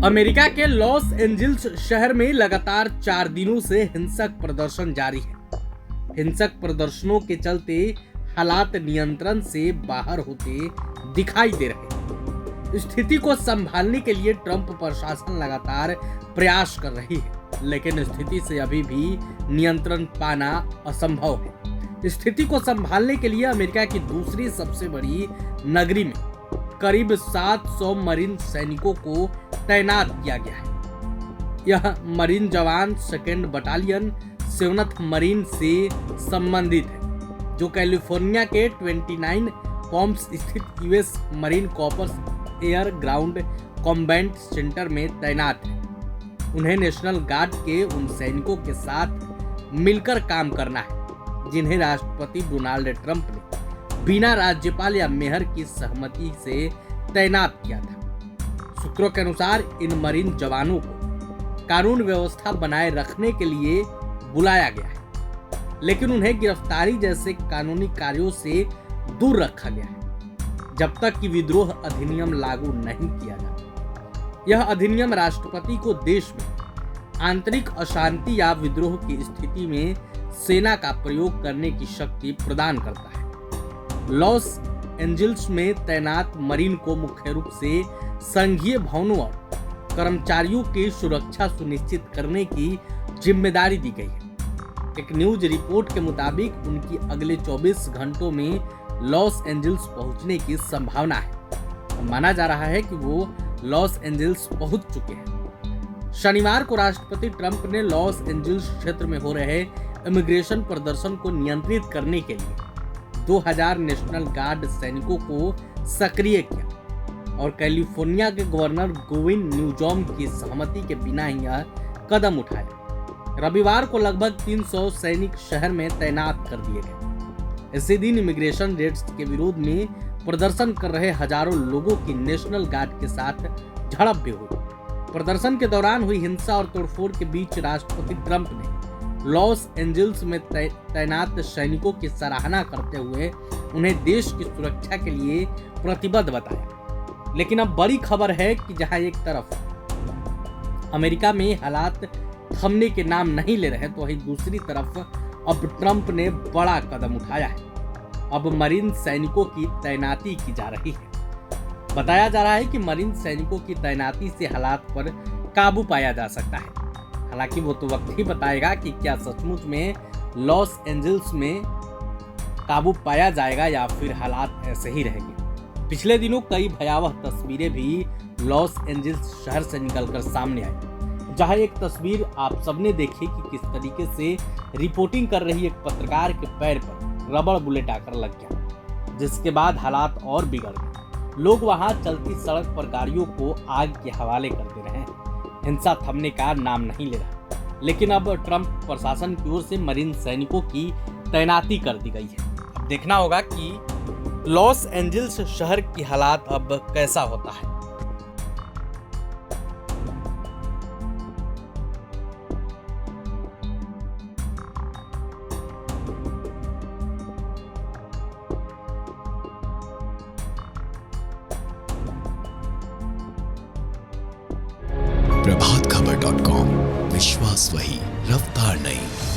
America के Los Angeles शहर में लगातार 4 दिनों से हिंसक प्रदर्शन जारी है। हिंसक प्रदर्शनों के चलते हालात नियंत्रण से बाहर होते दिखाई दे रहे हैं। स्थिति को संभालने के लिए ट्रंप प्रशासन लगातार प्रयास कर रही है, लेकिन स्थिति से अभी भी नियंत्रण पाना असंभव है। स्थिति को संभालने के लिए अमेरिका की दूसरी सबसे बड़ी नगरी में करीब 700 मरीन सैनिकों को तैनात किया गया है। यह मरीन जवान 2nd बटालियन 7th मरीन से संबंधित है, जो कैलिफोर्निया के 29 पॉम्स स्थित US marine corps air ground combat centre में तैनात है। उन्हें नेशनल गार्ड के उन सैनिकों के साथ मिलकर काम करना है जिन्हें राष्ट्रपति डोनाल्ड ट्रंप ने बिना राज्यपाल या मेयर की सहमति से तैनात किया था। सूत्रों के अनुसार इन मरीन जवानों को कानून व्यवस्था बनाए रखने के लिए बुलाया गया है, लेकिन उन्हें गिरफ्तारी जैसे कानूनी कार्यों से दूर रखा गया है जब तक कि विद्रोह अधिनियम लागू नहीं किया जाता। यह अधिनियम राष्ट्रपति को देश में आंतरिक अशांति या विद्रोह की स्थिति में सेना का प्रयोग करने की शक्ति प्रदान करता है। लॉस एंजिल्स में तैनात मरीन को मुख्य रूप से संघीय भवनों और कर्मचारियों की सुरक्षा सुनिश्चित करने की जिम्मेदारी दी गई है। एक न्यूज रिपोर्ट के मुताबिक उनकी अगले 24 घंटों में लॉस एंजिल्स पहुंचने की संभावना है। माना जा रहा है कि वो लॉस एंजिल्स पहुंच चुके हैं। शनिवार को राष्ट्रपति ट्रंप ने लॉस एंजिल्स क्षेत्र में हो रहे इमिग्रेशन प्रदर्शन को नियंत्रित करने के लिए 2000 नेशनल गार्ड सैनिकों को सक्रिय किया और कैलिफोर्निया के गवर्नर गोविन न्यूजॉम की सहमति के बिना ही यह कदम उठाया। रविवार को लगभग 300 सैनिक शहर में तैनात कर दिए गए। इसी दिन इमिग्रेशन रेड्स के विरोध में प्रदर्शन कर रहे हजारों लोगों की नेशनल गार्ड के साथ झड़प भी हुई। प्रदर्शन के दौरान हुई हिंसा और तोड़फोड़ के बीच राष्ट्रपति ट्रंप ने लॉस एंजिल्स में तैनात सैनिकों की सराहना करते हुए उन्हें देश की सुरक्षा के लिए प्रतिबद्ध बताया। लेकिन अब बड़ी खबर है कि जहां एक तरफ अमेरिका में हालात थमने के नाम नहीं ले रहे, तो वहीं दूसरी तरफ अब ट्रंप ने बड़ा कदम उठाया है। अब मरीन सैनिकों की तैनाती की जा रही है। बताया जा रहा है कि मरीन सैनिकों की तैनाती से हालात पर काबू पाया जा सकता है। हालांकि वो तो वक्त ही बताएगा कि क्या सचमुच में लॉस एंजिल्स में काबू पाया जाएगा या फिर हालात ऐसे ही रहेंगे। पिछले दिनों कई भयावह तस्वीरें भी लॉस एंजिल्स शहर से निकलकर सामने आई, जहां एक तस्वीर आप सबने देखी कि किस तरीके से रिपोर्टिंग कर रही एक पत्रकार के पैर पर रबड़ बुलेट आकर लग गया, जिसके बाद हालात और बिगड़ गए। लोग वहां चलती सड़क पर गाड़ियों को आग के हवाले कर दे रहे हैं। हिंसा थमने का नाम नहीं ले रहा, लेकिन अब ट्रंप प्रशासन की ओर से मरीन सैनिकों की तैनाती कर दी गई है। अब देखना होगा कि लॉस एंजिल्स शहर की हालात अब कैसा होता है। प्रभातखबर.com, विश्वास वही, रफ्तार नहीं।